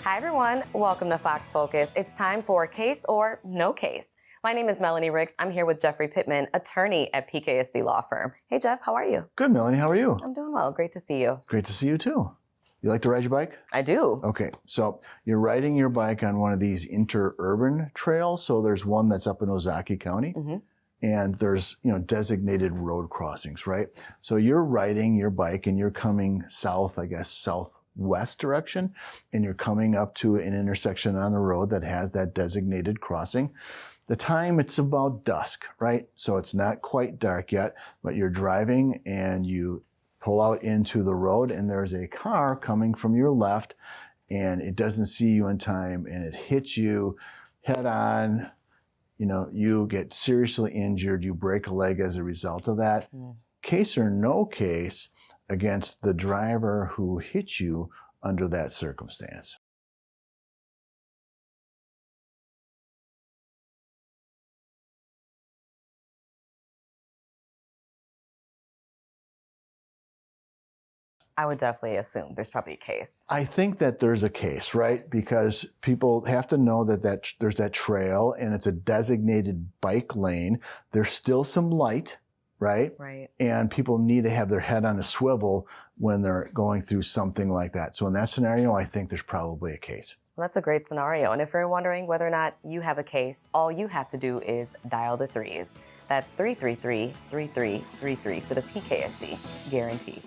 Hi everyone, welcome to Fox Focus. It's time for Case or No Case. My name is Melanie Ricks. I'm here with Jeffrey Pittman, attorney at PKSD Law Firm. Hey Jeff, how are you? Good, Melanie. How are you? I'm doing well. Great to see you. Great to see you too. You like to ride your bike? I do. Okay, so you're riding your bike on one of these interurban trails. So there's one that's up in Ozaukee County, and there's designated road crossings, right? So you're riding your bike and you're coming south, I guess southwest direction, and you're coming up to an intersection on the road that has that designated crossing. The time, it's about dusk, right? So it's not quite dark yet, but you're driving and you pull out into the road and there's a car coming from your left and it doesn't see you in time and it hits you head on. You get seriously injured, you break a leg as a result of that. Case or no case against the driver who hit you under that circumstance? I would definitely assume there's probably a case. I think that there's a case, right? Because people have to know that there's that trail and it's a designated bike lane. There's still some light, right? Right. And people need to have their head on a swivel when they're going through something like that. So in that scenario, I think there's probably a case. Well, that's a great scenario. And if you're wondering whether or not you have a case, all you have to do is dial the threes. That's 333-3333 for the PKSD guarantee.